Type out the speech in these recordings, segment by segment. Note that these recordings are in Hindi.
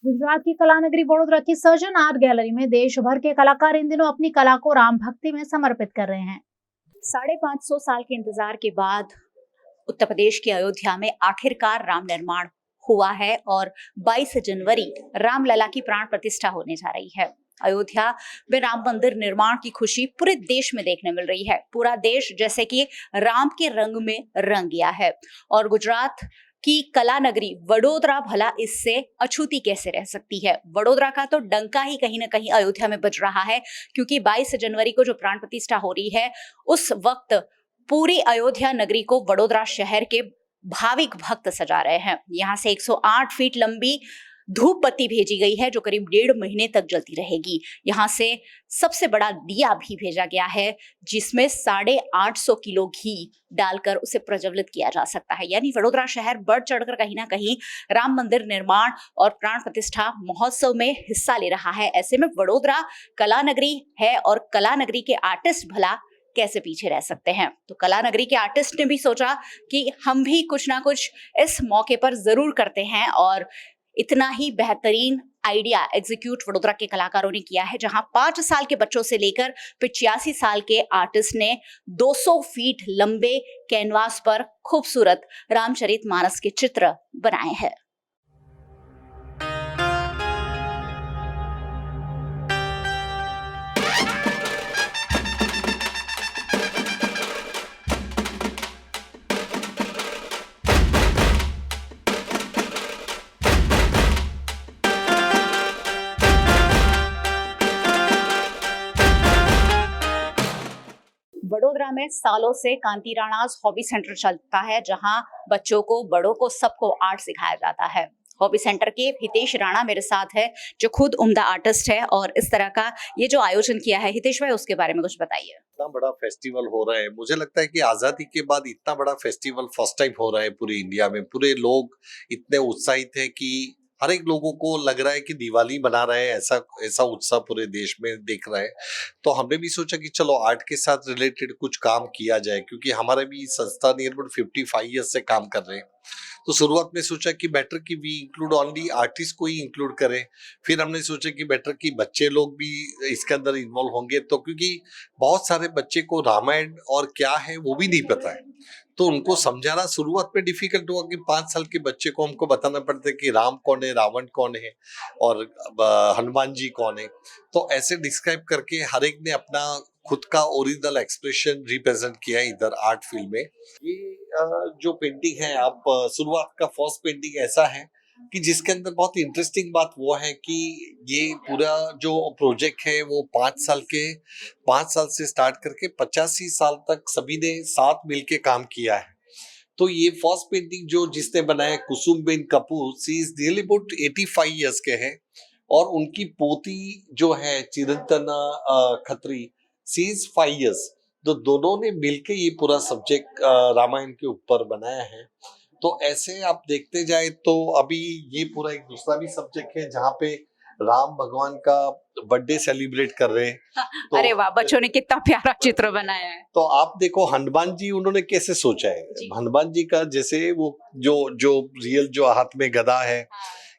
गुजरात की कला नगरी वडोदरा की सर्जन आर्ट गैलरी में देश भर के कलाकार इन दिनों अपनी कला को राम भक्ति में समर्पित कर रहे हैं। 550 साल के इंतजार के बाद उत्तर प्रदेश की अयोध्या में आखिरकार राम निर्माण हुआ है और 22 जनवरी रामलला की प्राण प्रतिष्ठा होने जा रही है। अयोध्या में राम मंदिर निर्माण की खुशी पूरे देश में देखने मिल रही है। पूरा देश जैसे कि राम के रंग में रंग गया है और गुजरात की कला नगरी वडोदरा भला इससे अछूती कैसे रह सकती है। वडोदरा का तो डंका ही कहीं ना कहीं अयोध्या में बज रहा है, क्योंकि 22 जनवरी को जो प्राण प्रतिष्ठा हो रही है उस वक्त पूरी अयोध्या नगरी को वडोदरा शहर के भाविक भक्त सजा रहे हैं। यहाँ से 108 फीट लंबी धूप बत्ती भेजी गई है जो करीब 1.5 महीने तक जलती रहेगी। यहाँ से सबसे बड़ा दिया भी भेजा गया है जिसमें 850 किलो घी डालकर उसे प्रज्वलित किया जा सकता है। यानी वडोदरा शहर बढ़ चढ़कर कहीं ना कहीं राम मंदिर निर्माण और प्राण प्रतिष्ठा महोत्सव में हिस्सा ले रहा है। ऐसे में वडोदरा कला नगरी है और कला नगरी के आर्टिस्ट भला कैसे पीछे रह सकते हैं। तो कला नगरी के आर्टिस्ट ने भी सोचा कि हम भी कुछ ना कुछ इस मौके पर जरूर करते हैं और इतना ही बेहतरीन आइडिया एग्जीक्यूट वडोदरा के कलाकारों ने किया है, जहां 5 साल के बच्चों से लेकर 85 साल के आर्टिस्ट ने 200 फीट लंबे कैनवास पर खूबसूरत रामचरितमानस के चित्र बनाए हैं। वडोदरा में सालों से कांति राणाज हॉबी सेंटर चलता है, जहां बच्चों को बड़ों को सबको आर्ट सिखाया जाता है। हॉबी सेंटर के हितेश राणा मेरे साथ है जो खुद उम्दा आर्टिस्ट है और इस तरह का ये जो आयोजन किया है, हितेश भाई उसके बारे में कुछ बताइए। इतना बड़ा फेस्टिवल हो रहा है, मुझे लगता है कि आजादी के बाद इतना बड़ा फेस्टिवल फर्स्ट टाइम हो रहा है पूरी इंडिया में। पूरे लोग इतने उत्साहित है कि हर एक लोगों को लग रहा है कि दिवाली मना रहे हैं, ऐसा ऐसा उत्साह पूरे देश में दिख रहा है। तो हमने भी सोचा कि चलो आर्ट के साथ रिलेटेड कुछ काम किया जाए, क्योंकि हमारे भी संस्था नियर अबाउट 55 ईयर्स से काम कर रहे हैं। तो शुरुआत में सोचा कि बेटर कि वी इंक्लूड ओनली आर्टिस्ट को ही इंक्लूड करें। फिर हमने सोचा कि बेटर कि बच्चे लोग भी इसके अंदर इन्वॉल्व होंगे, तो क्योंकि बहुत सारे बच्चे को रामायण और क्या है वो भी नहीं पता है, तो उनको समझाना शुरुआत में डिफिकल्ट हुआ कि 5 साल के बच्चे को हमको बताना पड़ता है कि राम कौन है, रावण कौन है और हनुमान जी कौन है। तो ऐसे डिस्क्राइब करके हर एक ने अपना खुद का ओरिजिनल एक्सप्रेशन रिप्रेजेंट किया है इधर आर्ट फील्ड में। ये जो पेंटिंग है, आप शुरुआत का फर्स्ट पेंटिंग ऐसा है कि जिसके अंदर बहुत इंटरेस्टिंग बात वो है कि ये पूरा जो प्रोजेक्ट है वो 5 साल से स्टार्ट करके 85 साल तक सभी ने साथ मिलके काम किया है। तो ये फर्स्ट पेंटिंग जो जिसने बनाया कुसुमबेन कपूर, सी इज नियरली अबाउट 85 ईयर्स के हैं और उनकी पोती जो है चिरंतना खत्री, सी इज 5 ईयर्स। तो दोनों ने मिलके ये पूरा सब्जेक्ट रामायण के ऊपर बनाया है। तो ऐसे आप देखते जाए तो अभी ये पूरा एक दूसरा भी सब्जेक्ट है जहाँ पे राम भगवान का बर्थडे सेलिब्रेट कर रहे हैं। तो अरे वाह, बच्चों ने कितना प्यारा चित्र बनाया है। तो आप देखो हनुमान जी उन्होंने कैसे सोचा है। हनुमान जी का जैसे वो जो जो रियल जो हाथ में गदा है,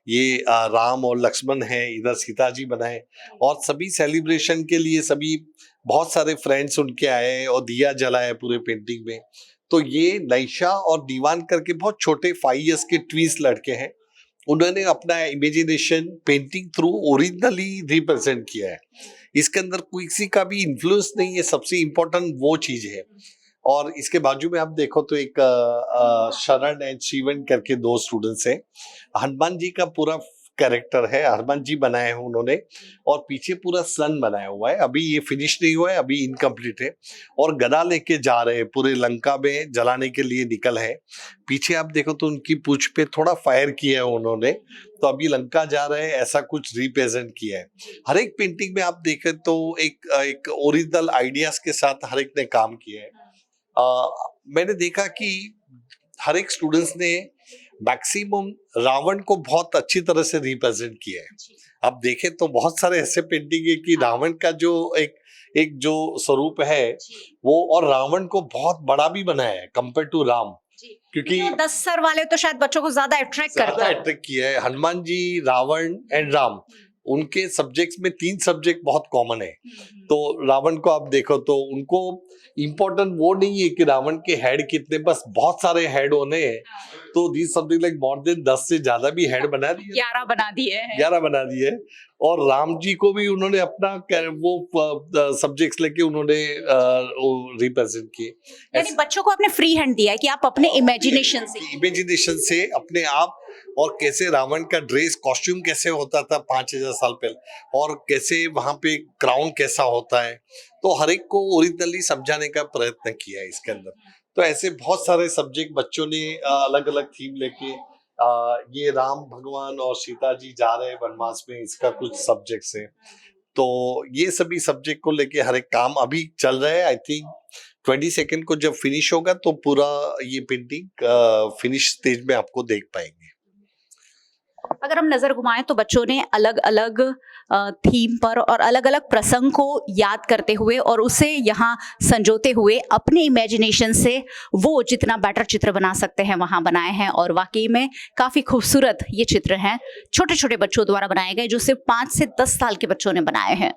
ये राम और लक्ष्मण है, इधर सीता जी बनाए और सभी सेलिब्रेशन के लिए सभी बहुत सारे फ्रेंड्स उनके आए और दिया जलाए पूरे पेंटिंग में। तो ये नैशा और दीवान करके बहुत छोटे 5 इयर्स के ट्विंस लड़के हैं, उन्होंने अपना imagination painting through originally represent किया है। इसके अंदर किसी का भी इन्फ्लुएंस नहीं है, सबसे इम्पोर्टेंट वो चीज है। और इसके बाजू में आप देखो तो एक शरण एंड शिवन करके 2 स्टूडेंट्स हैं। हनुमान जी का पूरा कैरेक्टर है, हनुमान जी बनाए हैं उन्होंने और पीछे पूरा सन बनाया हुआ है। अभी ये फिनिश नहीं हुआ है, अभी इनकम्प्लीट है और गदा लेके जा रहे हैं, पूरे लंका में जलाने के लिए निकल है। पीछे आप देखो तो उनकी पूंछ पे थोड़ा फायर किया है उन्होंने, तो अभी लंका जा रहे हैं, ऐसा कुछ रिप्रेजेंट किया है। हर एक पेंटिंग में आप देखें तो एक ओरिजिनल आइडियाज के साथ हर एक ने काम किया है। मैंने देखा कि हर एक स्टूडेंट्स ने मैक्सिमम रावण को बहुत अच्छी तरह से रिप्रेजेंट किया है। अब देखें तो बहुत सारे ऐसे पेंटिंग है कि रावण का जो एक जो स्वरूप है वो, और रावण को बहुत बड़ा भी बनाया है कंपेयर टू राम। क्योंकि 10 सर वाले तो शायद बच्चों को ज्यादा अट्रैक्ट करता ज्यादा है। अट्रैक्ट किया है। हनुमान जी, रावण एंड राम, उनके सब्जेक्ट्स में 3 सब्जेक्ट बहुत कॉमन है। तो रावण को आप देखो तो उनको इम्पोर्टेंट वो नहीं है कि रावण के हेड कितने, बस बहुत सारे हेड होने हैं। तो this something like more than 10 से ज्यादा भी हेड बना दिए, 11 बना दिए हैं। 11 बना दिए। और राम जी को भी उन्होंने अपना वो सब्जेक्ट्स लेके उन्होंने रिप्रेजेंट किए। यानी बच्चों को आपने फ्री हैंड दिया है कि आप अपने इमेजिनेशन से अपने आप, और कैसे रावण का ड्रेस कॉस्ट्यूम कैसे होता था 5000 साल पहले, और कैसे वहां पे क्राउन कैसा होता है, तो हर एक को ओरिजिनली समझाने का प्रयत्न किया है इसके अंदर। तो ऐसे बहुत सारे सब्जेक्ट बच्चों ने अलग अलग थीम लेके, ये राम भगवान और सीता जी जा रहे हैं वनवास में, इसका कुछ सब्जेक्ट्स है। तो ये सभी सब्जेक्ट को लेके हर एक काम अभी चल रहा है। आई थिंक 22 को जब फिनिश होगा तो पूरा ये पेंटिंग फिनिश स्टेज में आपको देख पाएंगे। अगर हम नजर घुमाएं तो बच्चों ने अलग अलग थीम पर और अलग अलग प्रसंग को याद करते हुए और उसे यहाँ संजोते हुए अपने इमेजिनेशन से वो जितना बेटर चित्र बना सकते हैं वहां बनाए हैं। और वाकई में काफी खूबसूरत ये चित्र हैं, छोटे छोटे बच्चों द्वारा बनाए गए, जो सिर्फ 5 से 10 साल के बच्चों ने बनाए हैं।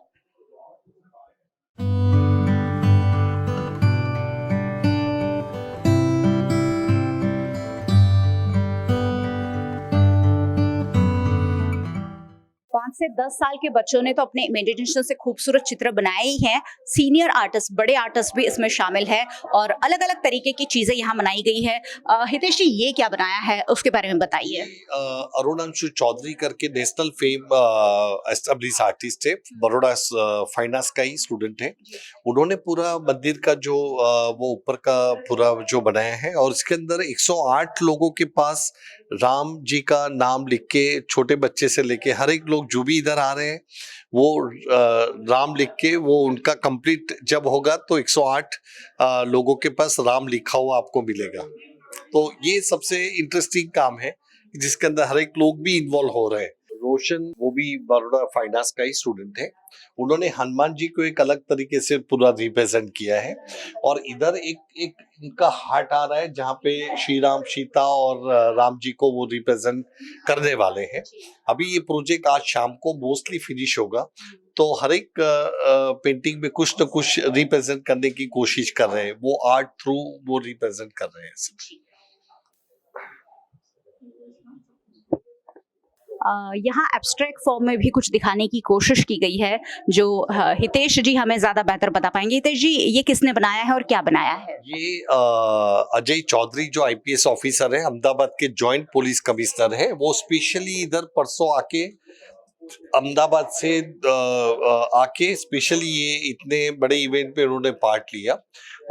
पाँच से 10 साल के बच्चों ने तो अपने इमेजिनेशन से खूबसूरत चित्र बनाए ही हैं। सीनियर आर्टिस्ट, बड़े आर्टिस्ट भी इसमें शामिल है और अलग अलग तरीके की चीजें यहाँ बनाई गई है। हितेश जी, ये क्या बनाया है उसके बारे में बताइए। अरुणांशु चौधरी करके नेशनल फेम एस्टेब्लिश आर्टिस्ट है, बड़ौदा फाइन आर्ट्स का ही स्टूडेंट है। उन्होंने पूरा मंदिर का जो वो ऊपर का पूरा जो बनाया है, और इसके अंदर 108 लोगों के पास राम जी का नाम लिख के, छोटे बच्चे से लेके हर एक लोग जो भी इधर आ रहे हैं वो राम लिख के, वो उनका कंप्लीट जब होगा तो 108 लोगों के पास राम लिखा हुआ आपको मिलेगा। तो ये सबसे इंटरेस्टिंग काम है जिसके अंदर हर एक लोग भी इन्वॉल्व हो रहे हैं। रोशन, वो भी बड़ौदा फाइन आर्ट्स का ही स्टूडेंट है, उन्होंने हनुमान जी को एक अलग तरीके से पूरा रिप्रेजेंट किया है। और इधर एक इनका हार्ट आ रहा है जहाँ पे श्री राम, सीता और राम जी को वो रिप्रेजेंट करने वाले हैं। अभी ये प्रोजेक्ट आज शाम को मोस्टली फिनिश होगा, तो हर एक पेंटिंग में कुछ न कुछ रिप्रेजेंट करने की कोशिश कर रहे हैं, वो आर्ट थ्रू वो रिप्रेजेंट कर रहे हैं। यहाँ एब्स्ट्रैक्ट फॉर्म में भी कुछ दिखाने की कोशिश की गई है, जो हितेश जी हमें ज्यादा बेहतर बता पाएंगे। हितेश जी, ये किसने बनाया है और क्या बनाया है? ये अजय चौधरी जो आईपीएस ऑफिसर है, अहमदाबाद के जॉइंट पुलिस कमिश्नर है, वो स्पेशली इधर परसों आके अहमदाबाद से आके स्पेशली ये इतने बड़े इवेंट पे उन्होंने पार्ट लिया।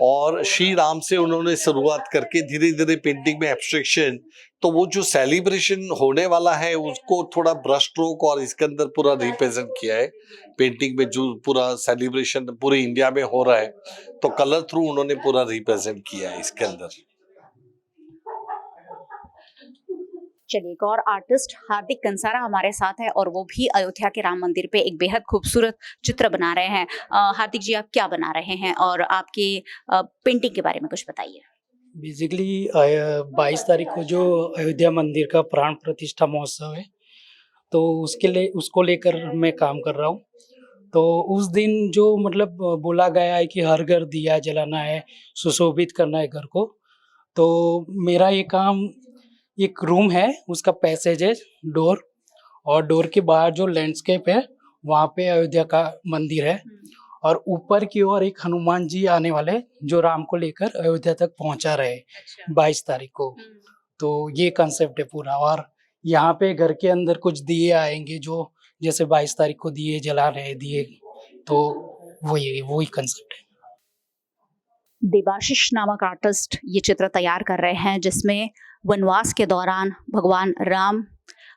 और श्री राम से उन्होंने शुरुआत करके धीरे धीरे पेंटिंग में एब्स्ट्रैक्शन, तो वो जो सेलिब्रेशन होने वाला है उसको थोड़ा ब्रश स्ट्रोक और इसके अंदर पूरा रिप्रेजेंट किया है। पेंटिंग में जो पूरा सेलिब्रेशन पूरे इंडिया में हो रहा है, तो कलर थ्रू उन्होंने पूरा रिप्रेजेंट किया है इसके अंदर। चलिए, एक और आर्टिस्ट हार्दिक कंसारा हमारे साथ है और वो भी अयोध्या के राम मंदिर पे एक बेहद खूबसूरत चित्र बना रहे हैं। हार्दिक जी, आप क्या बना रहे हैं और आपके पेंटिंग के बारे में कुछ बताइए। बेसिकली 22 तारीख को जो अयोध्या मंदिर का प्राण प्रतिष्ठा महोत्सव है, तो उसको लेकर मैं काम कर रहा हूँ। तो उस दिन जो मतलब बोला गया है कि हर घर दिया जलाना है, सुशोभित करना है घर को, तो मेरा ये काम, एक रूम है उसका पैसेज है, डोर, और डोर के बाहर जो लैंडस्केप है वहाँ पे अयोध्या का मंदिर है, और ऊपर की ओर एक हनुमान जी आने वाले जो राम को लेकर अयोध्या तक पहुँचा रहे 22 तारीख को। तो ये कंसेप्ट है पूरा। और यहाँ पे घर के अंदर कुछ दिए आएंगे, जो जैसे 22 तारीख को दिए जला रहे दिए, तो वही कंसेप्ट है। देवाशीष नामक आर्टिस्ट ये चित्र तैयार कर रहे हैं, जिसमें वनवास के दौरान भगवान राम,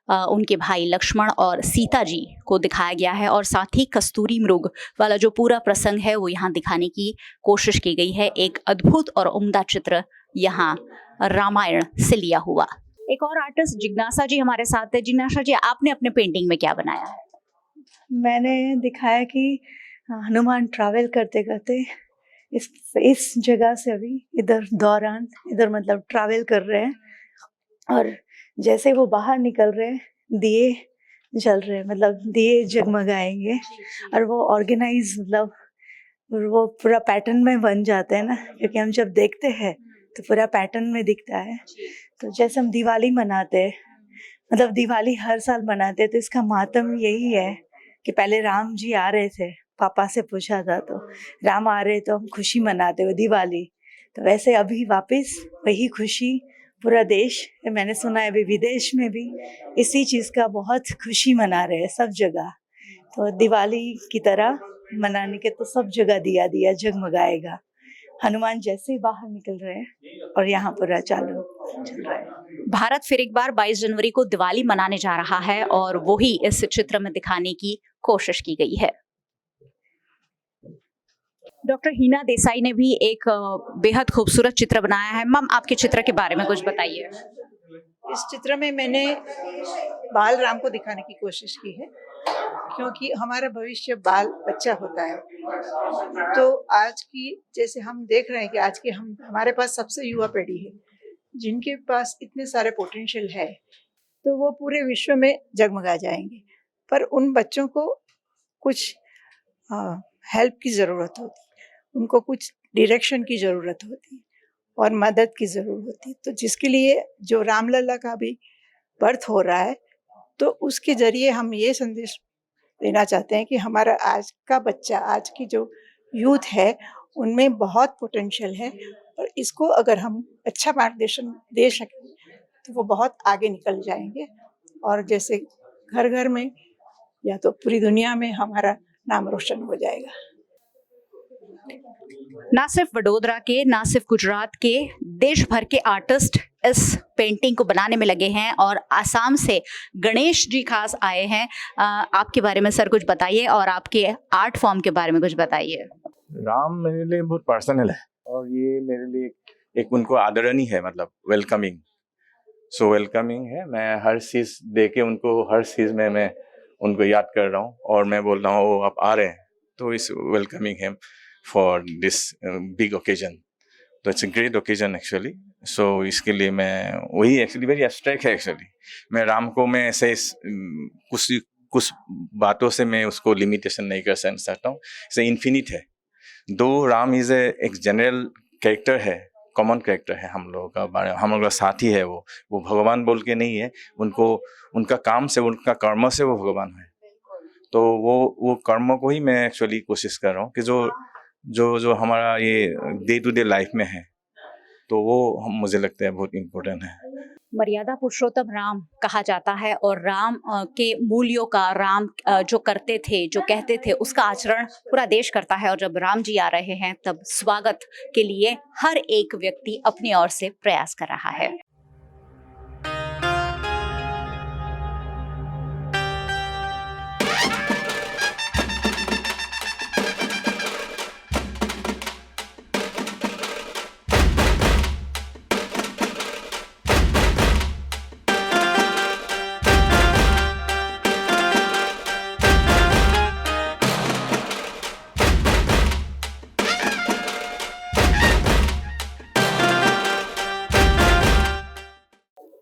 उनके भाई लक्ष्मण और सीता जी को दिखाया गया है, और साथ ही कस्तूरी मृग वाला जो पूरा प्रसंग है वो यहाँ दिखाने की कोशिश की गई है। एक अद्भुत और उम्दा चित्र यहाँ रामायण से लिया हुआ। एक और आर्टिस्ट जिज्ञासा जी हमारे साथ है। जिज्ञासा जी, आपने अपने पेंटिंग में क्या बनाया है? मैंने दिखाया कि हनुमान ट्रैवल करते करते इस जगह से अभी इधर दौरान इधर मतलब ट्रैवल कर रहे हैं, और जैसे वो बाहर निकल रहे हैं दिए जल रहे हैं, मतलब दिए जगमगाएंगे, और वो ऑर्गेनाइज मतलब वो पूरा पैटर्न में बन जाते हैं ना, क्योंकि हम जब देखते हैं तो पूरा पैटर्न में दिखता है। तो जैसे हम दिवाली मनाते हैं, मतलब दिवाली हर साल मनाते हैं, तो इसका मातम यही है कि पहले राम जी आ रहे थे, पापा से पूछा था तो राम आ रहे तो हम खुशी मनाते हुए दिवाली, तो वैसे अभी वापस वही खुशी पूरा देश, मैंने सुना है अभी विदेश में भी इसी चीज़ का बहुत खुशी मना रहे हैं सब जगह। तो दिवाली की तरह मनाने के तो सब जगह दिया दिया जगमगाएगा। हनुमान जैसे ही बाहर निकल रहे हैं और यहाँ पूरा चालू चल रहा है। भारत फिर एक बार 22 जनवरी को दिवाली मनाने जा रहा है और वही इस चित्र में दिखाने की कोशिश की गई है। डॉक्टर हिना देसाई ने भी एक बेहद खूबसूरत चित्र बनाया है। मैम, आपके चित्र के बारे में कुछ बताइए। इस चित्र में मैंने बाल राम को दिखाने की कोशिश की है, क्योंकि हमारा भविष्य बाल बच्चा होता है। तो आज की जैसे हम देख रहे हैं कि आज के हमारे पास सबसे युवा पीढ़ी है जिनके पास इतने सारे पोटेंशियल है, तो वो पूरे विश्व में जगमगा जाएंगे, पर उन बच्चों को कुछ हेल्प की ज़रूरत होती, उनको कुछ डायरेक्शन की ज़रूरत होती और मदद की ज़रूरत होती। तो जिसके लिए जो रामलला का भी बर्थ हो रहा है, तो उसके ज़रिए हम ये संदेश देना चाहते हैं कि हमारा आज का बच्चा, आज की जो यूथ है, उनमें बहुत पोटेंशियल है, और इसको अगर हम अच्छा मार्गदर्शन दे सकें तो वो बहुत आगे निकल जाएंगे, और जैसे घर घर में या तो पूरी दुनिया में हमारा नाम रोशन हो जाएगा। ना सिर्फ वडोदरा के, ना सिर्फ गुजरात के, देश भर के आर्टिस्ट इस पेंटिंग को बनाने में लगे हैं, और आसाम से गणेश जी खास आए हैं। आपके बारे में सर कुछ बताइए और आपके आर्ट फॉर्म के बारे में कुछ बताइए। राम मेरे लिए बहुत पर्सनल है, और ये मेरे लिए एक उनको आदरणीय है, मतलब वेलकमिंग, सो वेलकमिंग है। मैं हर चीज़ दे के उनको, हर चीज़ में मैं उनको याद कर रहा हूँ, और मैं बोल रहा हूँ आप आ रहे हैं, तो इस वेलकमिंग है फॉर दिस बिग ओकेजन। तो it's a great occasion actually. So इसके लिए मैं वही एक्चुअली वेरी एब्स्ट्रैक्ट है एक्चुअली। मैं राम को मैं ऐसे कुछ बातों से मैं उसको लिमिटेशन नहीं कर सकता हूँ, इसे इन्फिनिट है। दो राम इज एक जनरल कैरेक्टर है, कॉमन कैरेक्टर है हम लोगों का, हम लोगों का साथी है। वो भगवान बोल के नहीं है, उनको उनका काम से, उनका कर्म से वो भगवान है। तो वो कर्म को ही मैं एक्चुअली कोशिश कर रहा हूँ कि जो हमारा ये डे टू डे लाइफ में है, तो वो मुझे लगता है बहुत इम्पोर्टेंट है। मर्यादा पुरुषोत्तम राम कहा जाता है, और राम के मूल्यों का, राम जो करते थे, जो कहते थे, उसका आचरण पूरा देश करता है। और जब राम जी आ रहे हैं, तब स्वागत के लिए हर एक व्यक्ति अपनी ओर से प्रयास कर रहा है।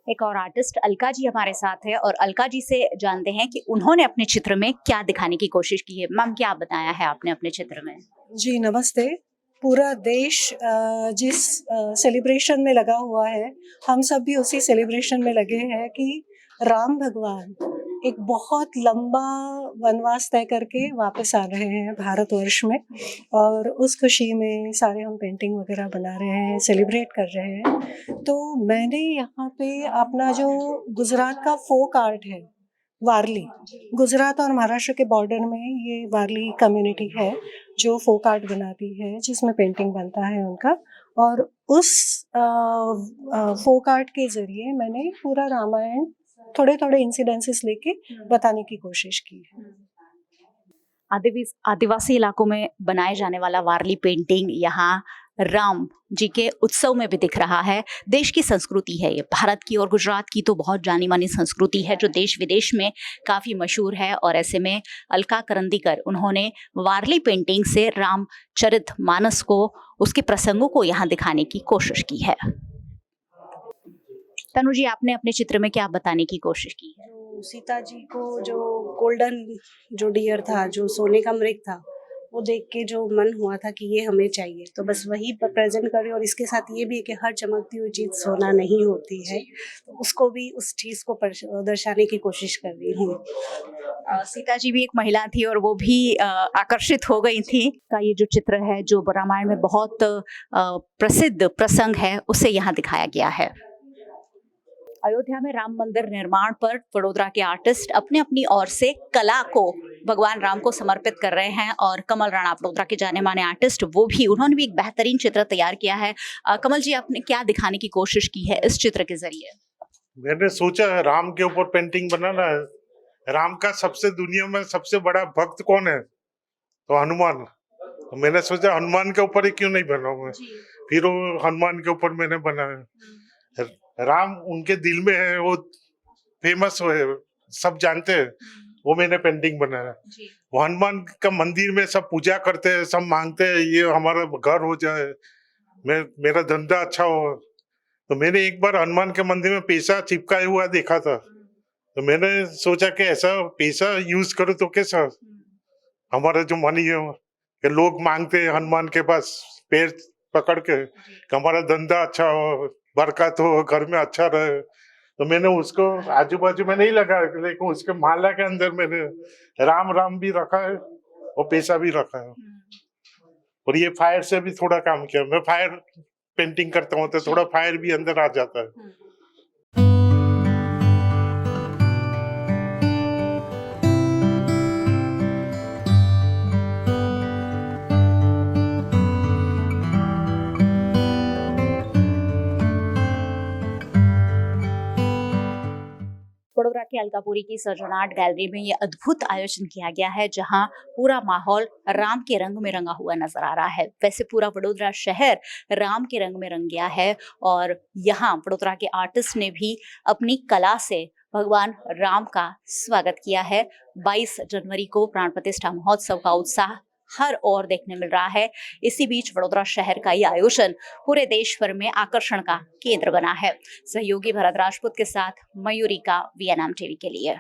एक और आर्टिस्ट अलका जी हमारे साथ है, और अलका जी से जानते हैं कि उन्होंने अपने चित्र में क्या दिखाने की कोशिश की है। मैम, क्या बताया है आपने अपने चित्र में? जी नमस्ते। पूरा देश जिस सेलिब्रेशन में लगा हुआ है, हम सब भी उसी सेलिब्रेशन में लगे हैं कि राम भगवान एक बहुत लंबा वनवास तय करके वापस आ रहे हैं भारतवर्ष में, और उस खुशी में सारे हम पेंटिंग वगैरह बना रहे हैं, सेलिब्रेट कर रहे हैं। तो मैंने यहाँ पे अपना जो गुजरात का फोक आर्ट है, वारली, गुजरात और महाराष्ट्र के बॉर्डर में ये वारली कम्युनिटी है जो फोक आर्ट बनाती है, जिसमें पेंटिंग बनता है उनका, और उस फोक आर्ट के ज़रिए मैंने पूरा रामायण थोड़े थोड़े इंसिडेंसेस लेके बताने की कोशिश की है। आदिवासी इलाकों में बनाए जाने वाला वारली पेंटिंग यहाँ राम जी के उत्सव में भी दिख रहा है। देश की संस्कृति है ये, भारत की और गुजरात की तो बहुत जानी मानी संस्कृति है जो देश विदेश में काफ़ी मशहूर है। और ऐसे में अलका करंदीकर उन्होंने वारली पेंटिंग से रामचरित मानस को, उसके प्रसंगों को यहाँ दिखाने की कोशिश की है। तनु जी, आपने अपने चित्र में क्या बताने की कोशिश की है? जो सीता जी को जो गोल्डन जो डियर था, जो सोने का मृग था, वो देख के जो मन हुआ था कि ये हमें चाहिए, तो बस वही प्रेजेंट कर रही हूँ। और इसके साथ ये भी है कि हर चमकती हुई चीज़ सोना नहीं होती है, तो उसको भी, उस चीज़ को दर्शाने की कोशिश कर रही हूँ। सीता जी भी एक महिला थी और वो भी आकर्षित हो गई थी। का ये जो चित्र है जो रामायण में बहुत प्रसिद्ध प्रसंग है उसे यहाँ दिखाया गया है। अयोध्या में राम मंदिर निर्माण पर वडोदरा के आर्टिस्ट अपने अपनी ओर से कला को भगवान राम को समर्पित कर रहे हैं। और कमल राणा, वडोदरा के जाने माने आर्टिस्ट, उन्होंने भी एक बेहतरीन चित्र तैयार किया है। कमल जी, आपने क्या दिखाने की कोशिश की है इस चित्र के जरिए? मैंने सोचा राम के ऊपर पेंटिंग बनाना है। राम का सबसे दुनिया में सबसे बड़ा भक्त कौन है? तो हनुमान। तो मैंने सोचा हनुमान के ऊपर ही क्यों नहीं बनाऊंगा। फिर वो हनुमान के ऊपर मैंने बनाया। राम उनके दिल में है, वो फेमस है, सब जानते हैं, वो मैंने पेंटिंग बनाया। वो हनुमान का मंदिर में सब पूजा करते हैं, सब मांगते हैं ये हमारा घर हो जाए, मेरा धंधा अच्छा हो। तो मैंने एक बार हनुमान के मंदिर में पैसा चिपकाया हुआ देखा था, तो मैंने सोचा कि ऐसा पैसा यूज करो तो कैसा हमारा जो मनी है कि लोग मांगते हैं हनुमान के पास पैर पकड़ के कि हमारा धंधा अच्छा हो, बरकत हो, घर में अच्छा रहे। तो मैंने उसको आजू बाजू में नहीं लगा, लेकिन उसके माला के अंदर मैंने राम राम भी रखा है और पैसा भी रखा है। और ये फायर से भी थोड़ा काम किया, मैं फायर पेंटिंग करता हूँ तो थोड़ा फायर भी अंदर आ जाता है। वडोदरा के अलकापुरी की सर्जन आर्ट गैलरी में ये अद्भुत आयोजन किया गया है जहां पूरा माहौल राम के रंग में रंगा हुआ नजर आ रहा है। वैसे पूरा वडोदरा शहर राम के रंग में रंग गया है और यहाँ वडोदरा के आर्टिस्ट ने भी अपनी कला से भगवान राम का स्वागत किया है। 22 जनवरी को प्राण प्रतिष्ठा महोत्सव का उत्साह हर ओर देखने मिल रहा है। इसी बीच वडोदरा शहर का ये आयोजन पूरे देश भर में आकर्षण का केंद्र बना है। सहयोगी भरत राजपूत के साथ मयूरी का VNM टीवी के लिए।